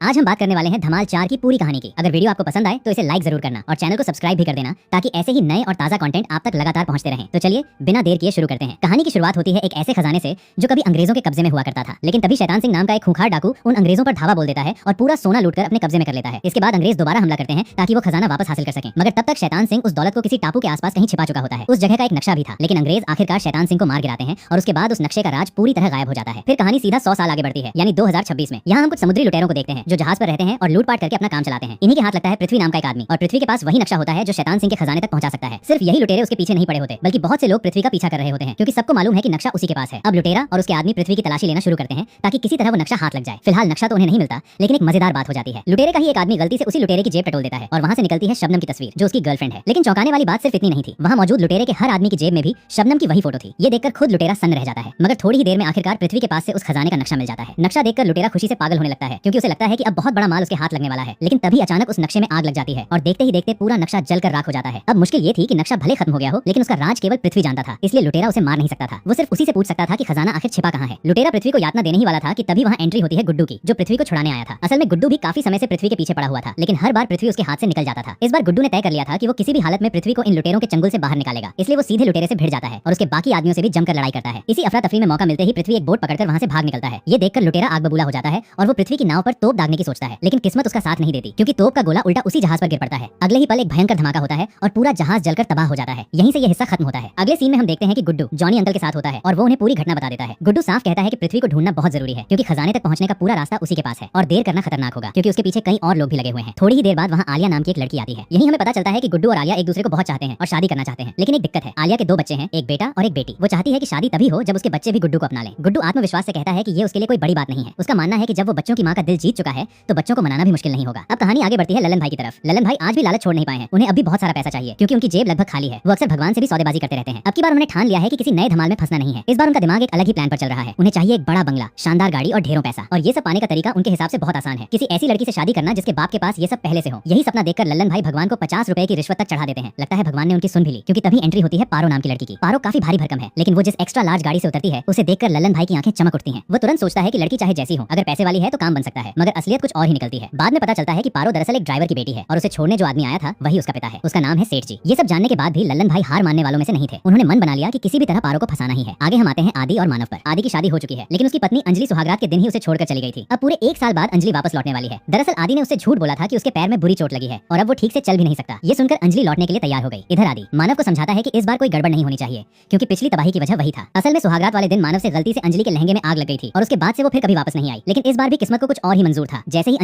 आज हम बात करने वाले हैं धमाल 4 की पूरी कहानी की। अगर वीडियो आपको पसंद आए तो इसे लाइक जरूर करना और चैनल को सब्सक्राइब भी कर देना ताकि ऐसे ही नए और ताज़ा कंटेंट आप तक लगातार पहुंचते रहें। तो चलिए बिना देर किए शुरू करते हैं। कहानी की शुरुआत होती है एक ऐसे खजाने से जो कभी अंग्रेजों के कब्जे में हुआ करता था, लेकिन तभी शैतान सिंह नाम का एक खूंखार डाकू उन अंग्रेजों पर धावा बोल देता है और पूरा सोना लूटकर अपने कब्जे में कर लेता है। इसके बाद अंग्रेज दोबारा हमला करते हैं ताकि वो खजाना वापस हासिल कर सकें, मगर तब तक शैतान सिंह उस दौलत को किसी टापू के आसपास कहीं छिपा चुका होता है। उस जगह का एक नक्शा भी था, लेकिन अंग्रेज आखिरकार शैतान सिंह को मार गिराते हैं और उसके बाद उस नक्शे का राज पूरी तरह गायब हो जाता है। फिर कहानी सीधा 100 साल आगे बढ़ती है, यानी 2026 में। यहाँ हम कुछ समुद्री लुटेरों को देखते हैं जो जहाज पर रहते हैं और लूटपाट करके अपना काम चलाते हैं। इन्हीं के हाथ लगता है पृथ्वी नाम का एक आदमी, और पृथ्वी के पास वही नक्शा होता है जो शैतान सिंह के खजाने तक पहुंचा सकता है। सिर्फ यही लुटेरे उसके पीछे नहीं पड़े होते, बल्कि बहुत से लोग पृथ्वी का पीछा कर रहे होते हैं, क्योंकि सबको मालूम है कि नक्शा उसी के पास है। अब लुटेरा और उसके आदमी पृथ्वी की तलाशी लेना शुरू करते हैं ताकि किसी तरह वो नक्शा हाथ लग जाए। फिलहाल नक्शा तो उन्हें नहीं मिलता, लेकिन एक मजेदार बात हो जाती है। लुटेरे का ही एक आदमी गलती से उसी लुटेरे की जेब टटोल देता है और वहां से निकलती है शबनम की तस्वीर, जो उसकी गर्लफ्रेंड है। लेकिन चौंकाने वाली बात सिर्फ इतनी नहीं थी, वहां मौजूद लुटेरे के हर आदमी की जेब में भी शबनम की वही फोटो थी। ये देखकर खुद लुटेरा सन्न रह जाता है, मगर थोड़ी ही देर में आखिरकार पृथ्वी के पास से उस खजाने का नक्शा मिल जाता है। नक्शा देखकर लुटेरा खुशी से पागल होने लगता है, क्योंकि उसे लगता है कि अब बहुत बड़ा माल उसके हाथ लगने वाला है। लेकिन तभी अचानक उस नक्शे में आग लग जाती है और देखते ही देखते पूरा नक्शा जलकर राख हो जाता है। अब मुश्किल ये थी कि नक्शा भले खत्म हो गया हो, लेकिन उसका राज केवल पृथ्वी जानता था, इसलिए लुटेरा उसे मार नहीं सकता था। वो सिर्फ उसी से पूछ सकता था कि खजाना आखिर छिपा कहाँ है। लुटेरा पृथ्वी को यातना देने ही वाला था कि तभी वहाँ एंट्री होती है गुड्डू की, जो पृथ्वी को छुड़ाने आया था। असल में गुड्डू भी काफी समय से पृथ्वी के पीछे पड़ा हुआ था, लेकिन हर बार पृथ्वी उसके हाथ से निकल जाता था। इस बार गुड्डू ने तय कर लिया था कि वो किसी भी हालत में पृथ्वी को इन लुटेरों के चंगुल से बाहर निकालेगा, इसलिए वो सीधे लुटेरे से भिड़ जाता है और उसके बाकी आदमियों से भी जमकर लड़ाई करता है। इसी अफरा तफरी में मौका मिलते ही पृथ्वी एक बोट पकड़कर वहाँ से भाग निकलता है। ये देखकर लुटेरा आग बबूला हो जाता है और वो पृथ्वी की नाव पर तोप दागने की सोचता है, लेकिन किस्मत उसका साथ नहीं देती, क्योंकि तोप का गोला उल्टा उसी जहाज पर गिर पड़ता है। अगले ही पल एक भयंकर धमाका होता है और पूरा जहाज जलकर तबाह हो जाता है। यहीं से ये हिस्सा खत्म होता है। अगले सीन में हम देखते हैं कि गुड्डू जॉनी अंकल के साथ होता है और वो उन्हें पूरी घटना बता देता है। गुड्डू साफ कहता है कि पृथ्वी को ढूंढना बहुत जरूरी है, क्योंकि खजाने तक पहुंचने का पूरा रास्ता उसी के पास है और देर करना खतरनाक होगा, क्योंकि उसके पीछे कई और लोग भी लगे हुए हैं। थोड़ी ही देर बाद वहाँ आलिया नाम की एक लड़की आती है। यही हमें पता चलता है कि गुड्डू और आलिया एक दूसरे को बहुत चाहते हैं और शादी करना चाहते हैं। लेकिन एक दिक्कत है, आलिया के 2 बच्चे हैं, एक बेटा और एक बेटी। वो चाहती है कि शादी तभी हो जब उसके बच्चे भी गुड्डू को अपना लें। गुड्डू आत्मविश्वास से कहता है कि ये उसके लिए कोई बड़ी बात नहीं है। उसका मानना है कि जब वो बच्चों की माँ का दिल जीत चुका है तो बच्चों को मनाना भी मुश्किल नहीं होगा। अब कहानी आगे बढ़ती है ललन भाई की तरफ। ललन भाई आज भी लालच छोड़ नहीं पाए हैं। उन्हें अभी बहुत सारा पैसा चाहिए, क्योंकि उनकी जेब लगभग खाली है। वो अक्सर भगवान से भी सौदेबाजी करते रहते हैं। अब की बार उन्होंने ठान लिया है कि किसी नए धमाल में फंसना नहीं है। इस बार उनका दिमाग एक अलग ही प्लान पर चल रहा है। उन्हें चाहिए एक बड़ा बंगला, शानदार गाड़ी और ढेरों पैसा। और ये सब पाने का तरीका उनके हिसाब से बहुत आसान है, किसी ऐसी लड़की से शादी करना जिसके बाप के पास ये सब पहले से हो। यही सपना देखकर ललन भाई भगवान को 50 रुपए की रिश्वत तक चढ़ा देते हैं। लगता है भगवान ने उनकी सुन भी ली, क्योंकि तभी एंट्री होती है पारो नाम की लड़की की। पारो काफी भारी भरकम है, लेकिन वो जिस एक्स्ट्रा लार्ज गाड़ी से उतरती है उसे देखकर ललन भाई की आंखें चमक उठती हैं। वो तुरंत सोचता है कि लड़की चाहे जैसी हो, अगर पैसे वाली है तो काम बन सकता है, मगर असलियत कुछ और ही निकलती है। बाद में पता चलता है कि पारो दरअसल एक ड्राइवर की बेटी है और उसे छोड़ने जो आदमी आया था वही उसका पिता है। उसका नाम है सेठ जी। ये सब जानने के बाद भी ललन भाई हार मानने वालों में से नहीं थे। उन्होंने मन बना लिया कि किसी भी तरह पारो को फंसाना ही है। आगे हम आते हैं आदि और मानव पर। आदि की शादी हो चुकी है, लेकिन उसकी पत्नी अंजलि सुहागरात के दिन ही उसे छोड़कर चली गई थी। अब पूरे 1 साल बाद अंजलि वापस लौटने वाली है। दरअसल आदि ने उससे झूठ बोला था कि उसके पैर में बुरी चोट लगी है और अब वो ठीक से चल भी नहीं सकता। ये सुनकर अंजलि लौटने के लिए तैयार हो गई। इधर आदि मानव को समझाता है कि इस बार कोई गड़बड़ नहीं होनी चाहिए, क्योंकि पिछली तबाही की वजह वही था। असल में सुहागरात वाले दिन मानव से गलती से अंजलि के लहंगे में आग लग गई थी और उसके बाद से वो फिर कभी वापस नहीं आई। लेकिन इस बार भी किस्मत को कुछ और ही मंजूर था। जैसे ही